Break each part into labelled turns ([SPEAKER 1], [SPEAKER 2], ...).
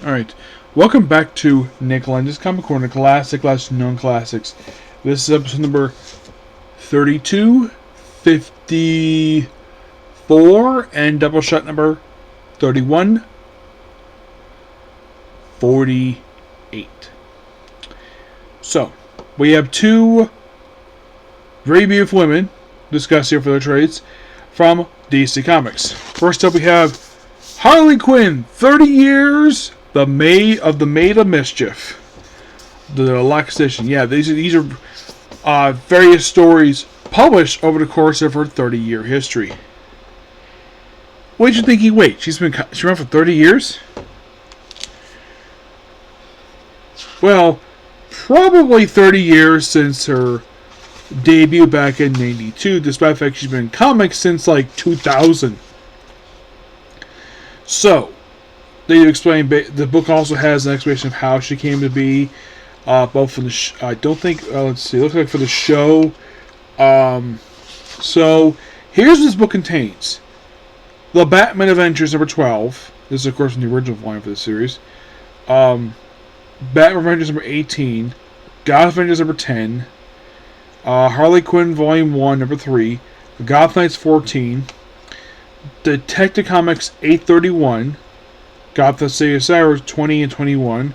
[SPEAKER 1] Alright, welcome back to Nick Lenz's Comic Corner, classic known classics. This is episode number 32, 54, and Doubleshot number 31, 48. So, we have two very beautiful women discussed here for their trades from DC Comics. First up, we have Harley Quinn, 30 years, the Maid of Mischief. The deluxe edition. Yeah, these are various stories published over the course of her 30-year history. What did you think? Wait, she's been around for 30 years? Well, probably 30 years since her debut back in '92, despite the fact she's been in comics since like 2000. So, they explain. The book also has an explanation of how she came to be, both from the. I don't think. Let's see. It looks like for the show. So here's what this book contains: the Batman Adventures number 12. This is, of course, from the original volume for the series. Batman Adventures number 18. Gotham Adventures number 10. Harley Quinn Volume 1 number 3. Gotham Knights 14. Detective Comics 831, Gotham City of Sirens 20 and 21,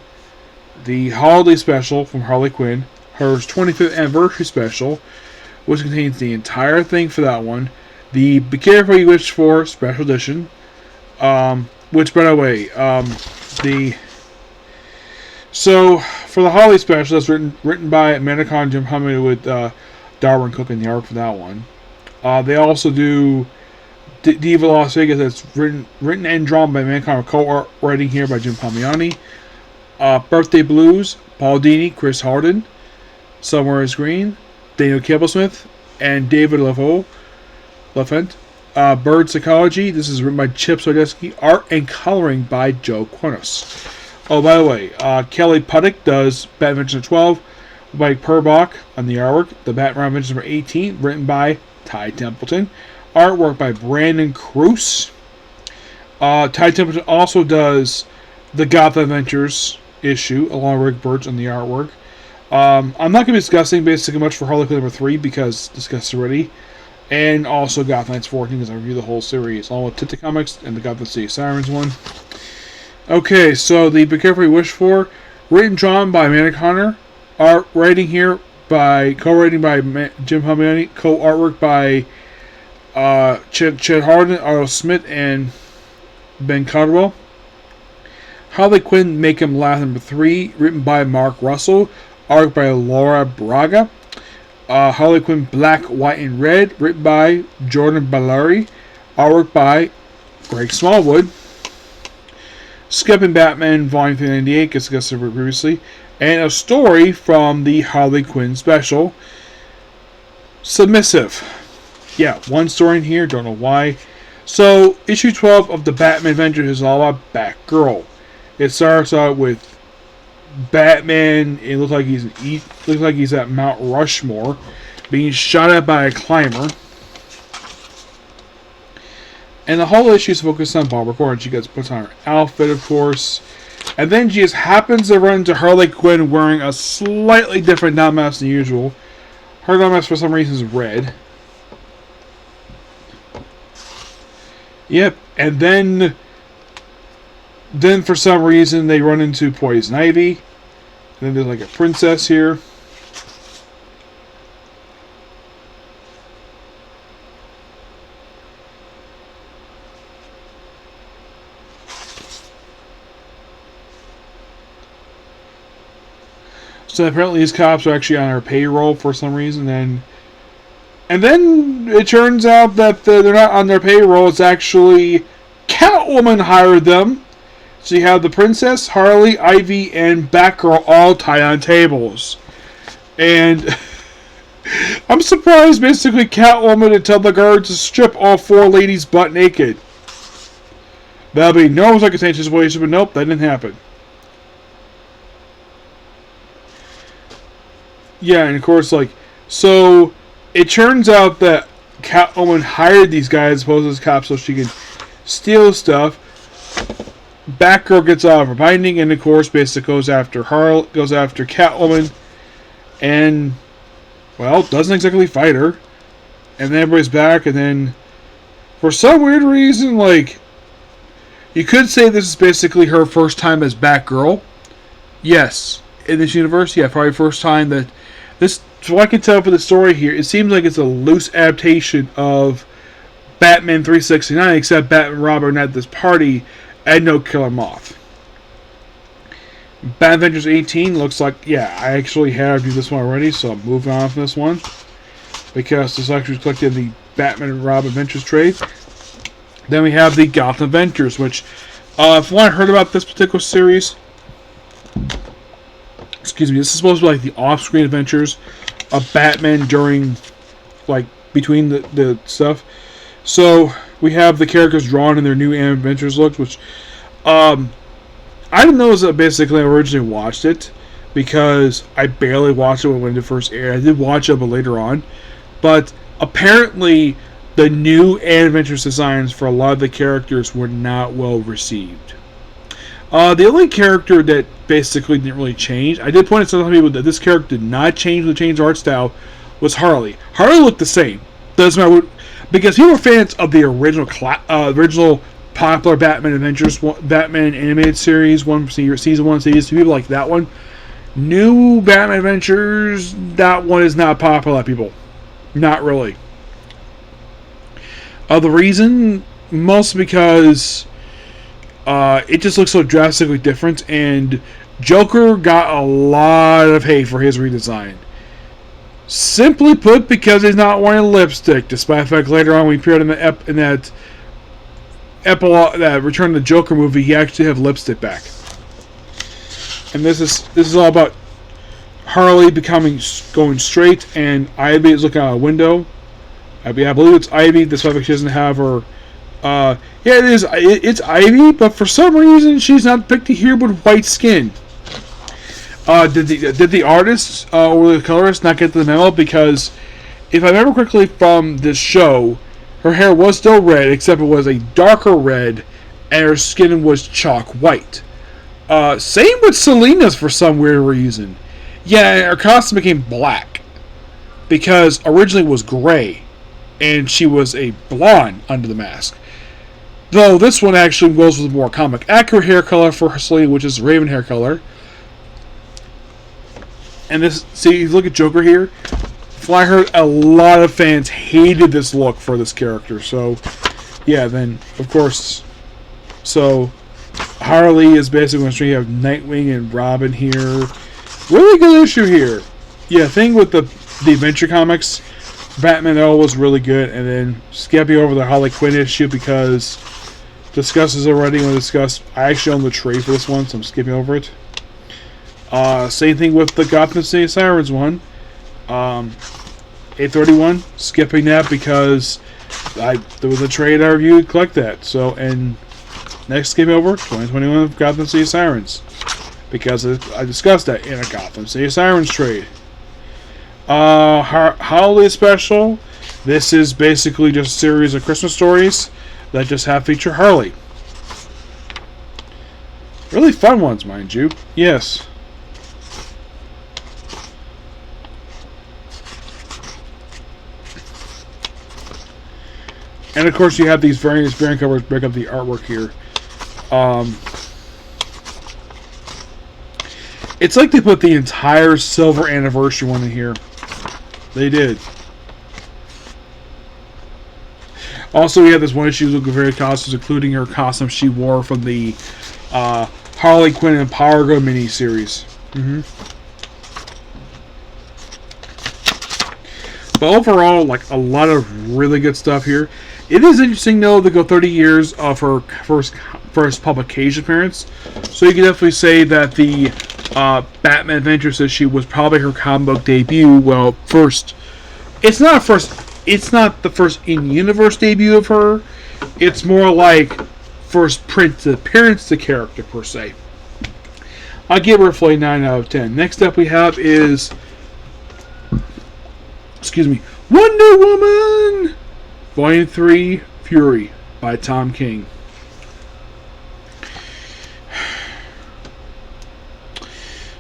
[SPEAKER 1] the Holiday Special from Harley Quinn, her 25th Anniversary Special, which contains the entire thing for that one, the Be Careful You Wish For Special Edition, which, by the way, so for the Holiday Special, that's written by Amanda Conn, Jim Hummel, with Darwin Cook in the art for that one. They also do Diva Las Vegas, that's written and drawn by Mankind, with co-art writing here by Jim Palmiotti. Birthday Blues, Paul Dini, Chris Harden. Somewhere is Green, Daniel Cablesmith, and David Lafont. Bird Psychology, this is written by Chip Zdarsky, art and coloring by Joe Quinnos. Oh, by the way, Kelly Puttick does Batman Adventures 12, Mike Purbach on the artwork. The Batman Adventures number 18, written by Ty Templeton. Artwork by Brandon Cruz. Ty Templeton also does the Gotham Adventures issue, along with Rick Birch on the artwork. I'm not going to be discussing basically much for Harley Quinn number 3 because discussed already. And also Gotham Knights 14 because I review the whole series, along with Tita Comics and the Gotham City Sirens one. Okay, so the Be Careful You Wish For, written and drawn by Amanda Connor. Art writing here by co-writing by Jim Palmiotti, co-artwork by Chet Harden, Otto Smith, and Ben Caldwell. Harley Quinn Make Him Laugh number 3, written by Mark Russell, art by Laura Braga. Harley Quinn Black, White, and Red, written by Jordan Bellary, artwork by Greg Smallwood. Skipping Batman Volume 398, discussed previously, and a story from the Harley Quinn special, Submissive. Yeah, one story in here, don't know why. So, issue 12 of the Batman Adventures is all about Batgirl. It starts out with Batman. It looks like he's at Mount Rushmore, being shot at by a climber. And the whole issue is focused on Barbara Gordon. She puts on her outfit, of course. And then she just happens to run into Harley Quinn wearing a slightly different down mask than usual. Her down mask, for some reason, is red. Yep, and then for some reason they run into Poison Ivy. And then there's like a princess here. So apparently these cops are actually on her payroll for some reason, and then it turns out that they're not on their payroll. It's actually Catwoman hired them. So you have the Princess, Harley, Ivy, and Batgirl all tied on tables. And I'm surprised basically Catwoman to tell the guards to strip all four ladies butt naked. That'll be no circumstantial situation, but nope, that didn't happen. Yeah, and of course, so it turns out that Catwoman hired these guys, posed as cops, so she could steal stuff. Batgirl gets out of her binding, and of course, basically goes after Catwoman, and well, doesn't exactly fight her. And then everybody's back, and then for some weird reason, like, you could say this is basically her first time as Batgirl. Yes, in this universe, yeah, probably first time that this. So what I can tell for the story here, it seems like it's a loose adaptation of Batman 369, except Batman and Robin are at this party and no Killer Moth. Bat Adventures 18 looks like, yeah, I actually have reviewed this one already, so I'm moving on from this one. Because this actually was collected in the Batman and Robin Adventures trade. Then we have the Gotham Adventures, which, if you want to heard about this particular series, excuse me, this is supposed to be like the off-screen adventures of Batman during, like, between the stuff. So, we have the characters drawn in their new Adventures looks, which, I didn't know that basically I originally watched it, because I barely watched it when it first aired. I did watch it, but later on. But, apparently, the new Adventures designs for a lot of the characters were not well received. The only character that basically didn't really change, I did point out to some people that this character did not change with the change art style, was Harley. Harley looked the same. Doesn't matter what, because people were fans of the original popular Batman Adventures, Batman animated series, one from season 1, season 2, people like that one. New Batman Adventures, that one is not popular, people. Not really. The reason, mostly because it just looks so drastically different, and Joker got a lot of hate for his redesign. Simply put, because he's not wearing lipstick, despite the fact later on we appeared in that epilogue, that Return of the Joker movie, he actually had lipstick back. And this is all about Harley going straight, and Ivy is looking out a window. I believe it's Ivy. This why she doesn't have her. Yeah, it is. It's Ivy, but for some reason she's not depicted here with white skin. Did the artist or the colorist not get the memo? Because if I remember correctly from this show, her hair was still red, except it was a darker red, and her skin was chalk white. Same with Selina's for some weird reason. Yeah, her costume became black because originally it was gray, and she was a blonde under the mask. Though this one actually goes with a more comic accurate hair color for Selina, which is raven hair color. And this, see, look at Joker here. I heard a lot of fans hated this look for this character. So, yeah, then, of course, so Harley is basically going to show you have Nightwing and Robin here. Really good issue here. Yeah, thing with the Adventure Comics, Batman was really good. And then skipping over the Harley Quinn issue because discusses already. When discuss, I actually own the trade for this one, so I'm skipping over it. Same thing with the Gotham City Sirens one. 831, skipping that because there was a trade I reviewed, collect that. So, and next skip over 2021 of Gotham City Sirens because I discussed that in a Gotham City Sirens trade. Holiday special. This is basically just a series of Christmas stories that just have feature Harley. Really fun ones, mind you. Yes. And of course, you have these various variant covers break up the artwork here. It's like they put the entire Silver Anniversary one in here. They did. Also, we have this one issue looking very costumes, including her costume she wore from the Harley Quinn and Power Girl miniseries. But overall, like a lot of really good stuff here. It is interesting, though, to go 30 years of her first publication appearance. So you can definitely say that the Batman Adventures issue was probably her comic book debut. Well, first, it's not the first in-universe debut of her. It's more like first print appearance to character per se. I'll give her a 9 out of 10. Next up we have is, Wonder Woman Volume 3 Fury by Tom King.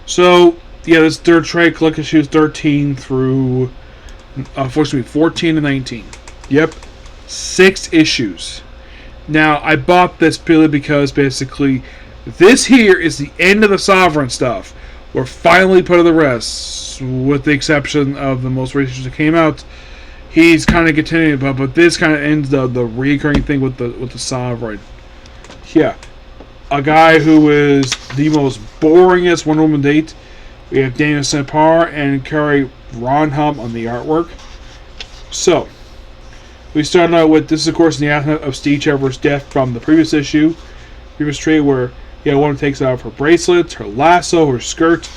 [SPEAKER 1] So, yeah, this third trade collected issues 13 through, unfortunately, 14 to 19. Yep, 6 issues. Now, I bought this purely because, basically, this here is the end of the Sovereign stuff. We're finally put to the rest, with the exception of the most recent that came out. He's kind of continuing, but this kind of ends the recurring thing with the Sovereign. Yeah, a guy who is the most boringest Wonder Woman date. We have Daniel Sampar and Carrie Ronham on the artwork. So, we started out with, this is of course the aftermath of Steve Trevor's death from the previous trade where one takes out her bracelets, her lasso, her skirt,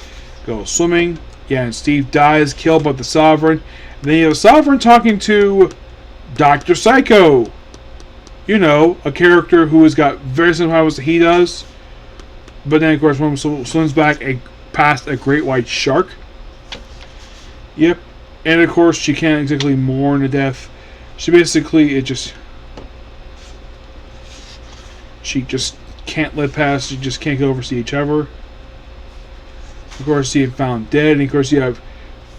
[SPEAKER 1] goes swimming. Yeah, and Steve dies, killed by the Sovereign. And then you have the Sovereign talking to Dr. Psycho. You know, a character who has got very similar powers that he does. But then, of course, one swims back past a great white shark. Yep. And, of course, she can't exactly mourn the death. She basically, she just can't live past, she just can't go over see each other. Of course, he had found dead. And, of course, you have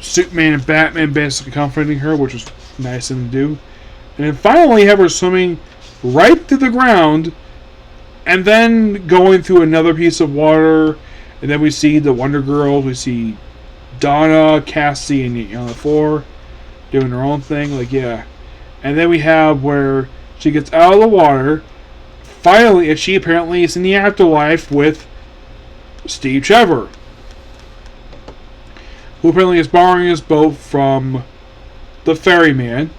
[SPEAKER 1] Superman and Batman basically comforting her, which was nice of them to do. And then finally, you have her swimming right to the ground, and then going through another piece of water, and then we see the Wonder Girls, we see Donna, Cassie, and on the floor doing their own thing, and then we have where she gets out of the water, finally, and she apparently is in the afterlife with Steve Trevor, who apparently is borrowing his boat from the ferryman,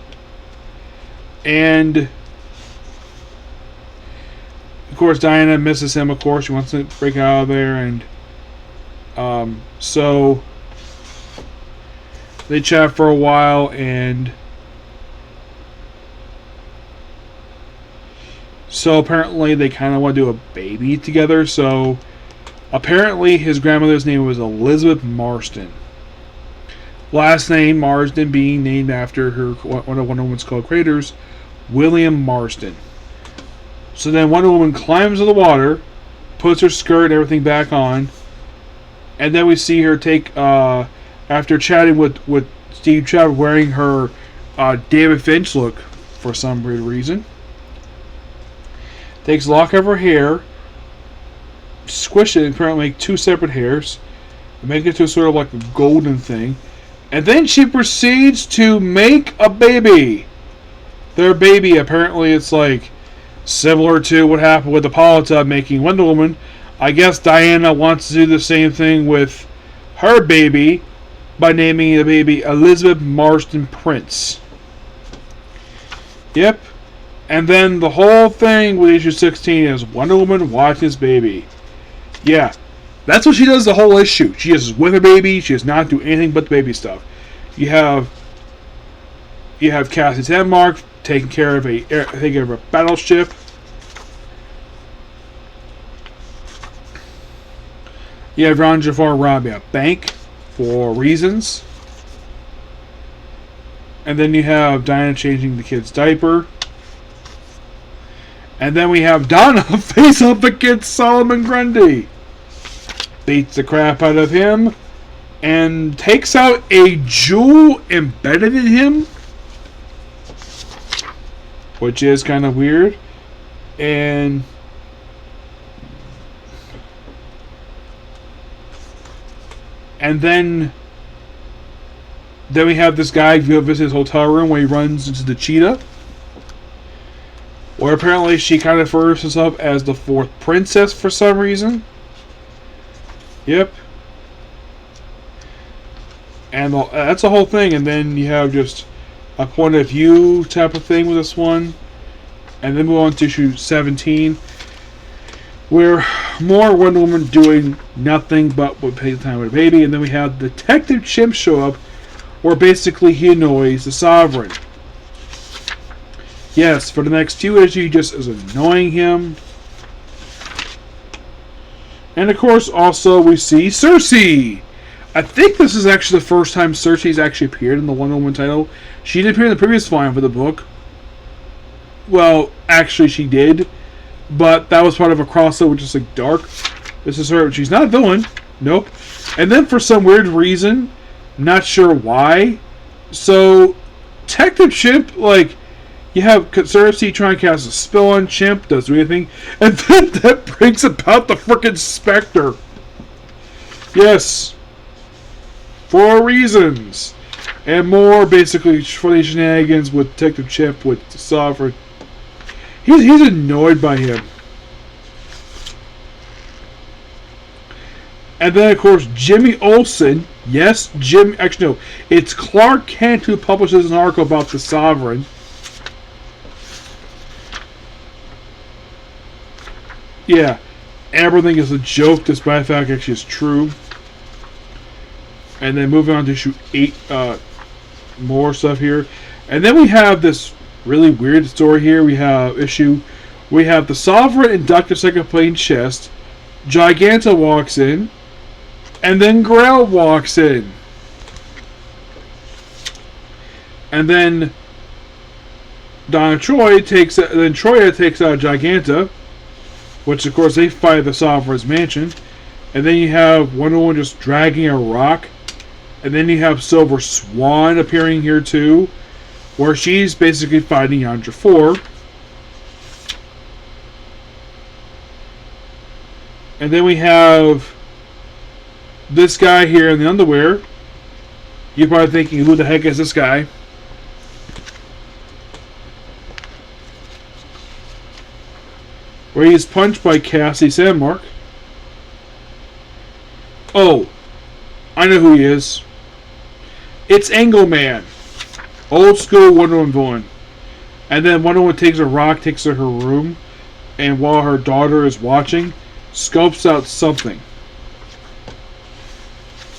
[SPEAKER 1] and of course, Diana misses him, of course. She wants to break out of there, and so they chat for a while, and so apparently they kind of want to do a baby together. So apparently his grandmother's name was Elizabeth Marston. Last name Marsden being named after one of Wonder Woman's co-creators, William Marsden. So then Wonder Woman climbs in the water, puts her skirt and everything back on, and then we see her take, after chatting with Steve Trevor, wearing her David Finch look for some weird reason. Takes a lock of her hair, squish it, and apparently make 2 separate hairs, and make it to sort of like a golden thing. And then she proceeds to make a baby. Their baby, apparently it's like similar to what happened with Hippolyta making Wonder Woman. I guess Diana wants to do the same thing with her baby by naming the baby Elizabeth Marston Prince. Yep. And then the whole thing with issue 16 is Wonder Woman watching this baby. Yeah. That's what she does the whole issue. She is with her baby. She does not do anything but the baby stuff. You have Cassie Denmark taking care of a battleship. You have Ron Jafar robbing a bank for reasons. And then you have Diana changing the kid's diaper. And then we have Donna face up against Solomon Grundy. Beats the crap out of him. And takes out a jewel embedded in him. Which is kind of weird. And then we have this guy go visit his hotel room where he runs into the cheetah. Where apparently she kind of refers herself as the 4th princess for some reason. Yep. And that's the whole thing. And then you have just a point of view type of thing with this one. And then move on to issue 17. Where more Wonder Woman doing nothing but would pay the time with a baby. And then we have Detective Chimp show up. Where basically he annoys the Sovereign. Yes, for the next few issues he just is annoying him. And of course also we see Cersei. I think this is actually the first time Cersei's actually appeared in the Wonder Woman title. She did appear in the previous volume for the book. Well, actually she did. But that was part of a crossover with just like Dark. This is her. She's not a villain. Nope. And then for some weird reason, not sure why, so Detective Chimp, like, you have Conspiracy trying to cast a spell on Chimp, doesn't do anything, and then that brings about the frickin' Spectre. Yes. For reasons. And more, basically, funny shenanigans with Detective Chimp with the Sovereign. He's annoyed by him. And then, of course, Jimmy Olsen. Yes, Jim. Actually, no. It's Clark Kent who publishes an article about the Sovereign. Yeah. Everything is a joke, despite the fact it actually is true. And then moving on to issue 8. More stuff here. And then we have this really weird story here. We have the Sovereign inducted second plane chest. Giganta walks in. And then Grell walks in. And then Troya takes out Giganta, which of course they fight at the Sovereign's mansion. And then you have Wonder Woman just dragging a rock. And then you have Silver Swan appearing here too, where she's basically fighting Yandra 4. And then we have this guy here in the underwear. You're probably thinking, who the heck is this guy? Where he's punched by Cassie Sandmark. Oh, I know who he is. It's Angleman. Old school Wonder Woman villain. And then Wonder Woman takes a rock, takes her to her room, and while her daughter is watching, scopes out something.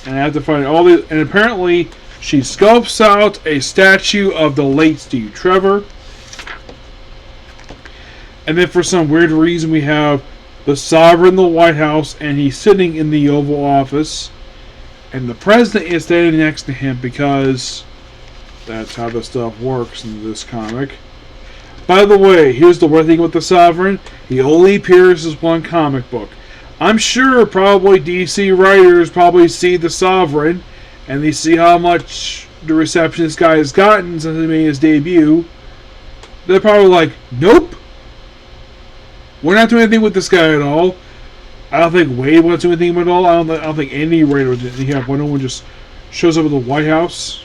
[SPEAKER 1] And I have to find all the. And apparently, she scopes out a statue of the late Steve Trevor. And then, for some weird reason, we have the Sovereign in the White House, and he's sitting in the Oval Office. And the President is standing next to him because that's how the stuff works in this comic. By the way, here's the weird thing with the Sovereign. He only appears as one comic book. I'm sure probably DC writers probably see the Sovereign and they see how much the reception this guy has gotten since he made his debut. They're probably like, nope. We're not doing anything with this guy at all. I don't think Wade wants to do anything at all. I don't think any writer would do anything. Wonder Woman just shows up at the White House.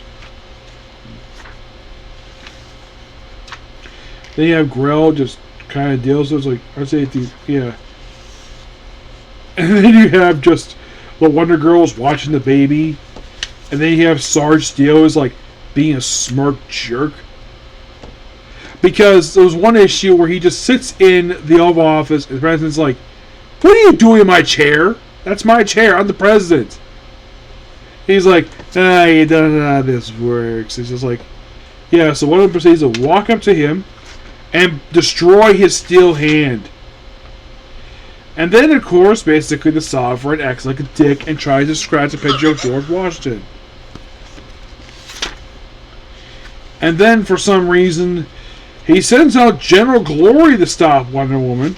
[SPEAKER 1] Then you have Grell just kind of deals with, like, I'd say, yeah. And then you have just the Wonder Girls watching the baby. And then you have Sarge Steel is like being a smirk jerk. Because there was one issue where he just sits in the Oval Office and the President's like, what are you doing in my chair? That's my chair. I'm the President. He's like, you don't know how this works. He's just like, yeah, so one of them proceeds to walk up to him and destroy his steel hand. And then, of course, basically the Sovereign acts like a dick and tries to scratch a picture of George Washington. And then, for some reason, he sends out General Glory to stop Wonder Woman.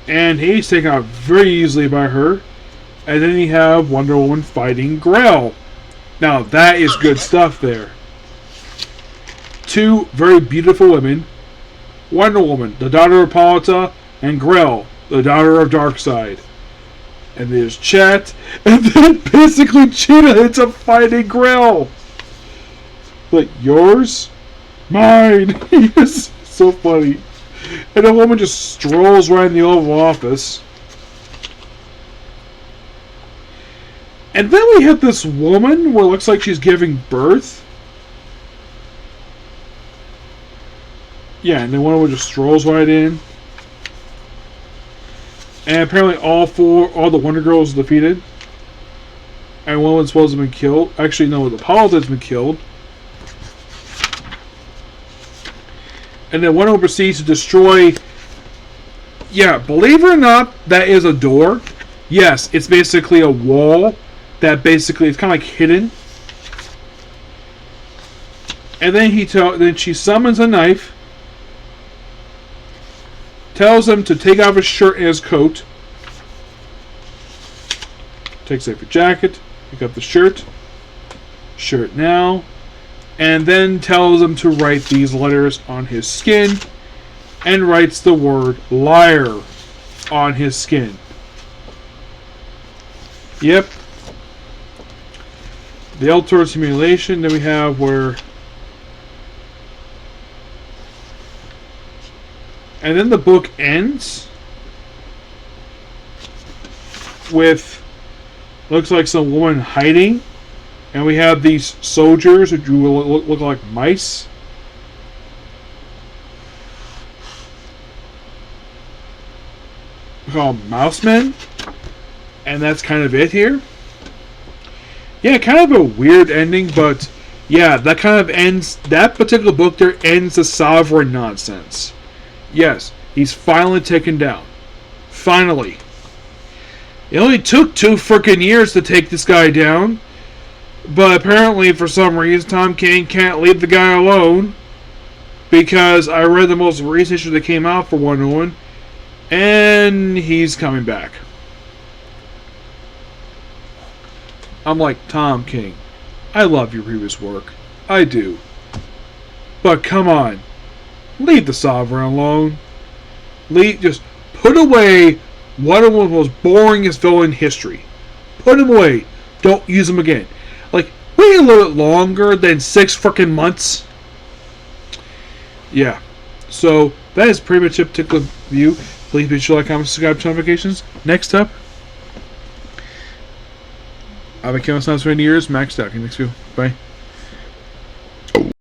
[SPEAKER 1] And he's taken out very easily by her. And then you have Wonder Woman fighting Grell. Now, that is good stuff there. Two very beautiful women. Wonder Woman, the daughter of Hippolyta, and Grell, the daughter of Darkseid. And there's chat. And then basically Cheetah ends up fighting Grell. Like, yours? Mine. Yes. So funny. And the woman just strolls right in the Oval Office. And then we have this woman where it looks like she's giving birth. Yeah, and then one woman just strolls right in. And apparently all the Wonder Girls are defeated. And one was supposed to have been killed. Actually, no, the Hippolyta's been killed. And then Wonder Woman proceeds to destroy... Yeah, believe it or not, that is a door. Yes, it's basically a wall that basically is kind of like hidden. And then she summons a knife, tells him to take off his shirt and his coat. Takes off your jacket, pick up the shirt, shirt now, and then tells him to write these letters on his skin, and writes the word liar on his skin. Yep. The L-Tour simulation that we have where... And then the book ends with, looks like some woman hiding, and we have these soldiers who look like mice. We call them mouse men, and that's kind of it here. Yeah, kind of a weird ending, but yeah, that kind of ends, that particular book there ends the Sovereign nonsense. Yes, he's finally taken down. Finally. It only took 2 freaking years to take this guy down. But apparently, for some reason, Tom King can't leave the guy alone. Because I read the most recent issue that came out for Wonder Woman. And he's coming back. I'm like, Tom King, I love your previous work. I do. But come on. Leave the Sovereign alone. Just put away one of the most boringest villain in history. Put him away. Don't use him again. Like, wait a little bit longer than 6 freaking months. Yeah. So, that is pretty much a particular view. Please be sure to like, comment, subscribe, turn notifications. Next up, I've been killing sounds for many years. Maxed out. Next view. Bye.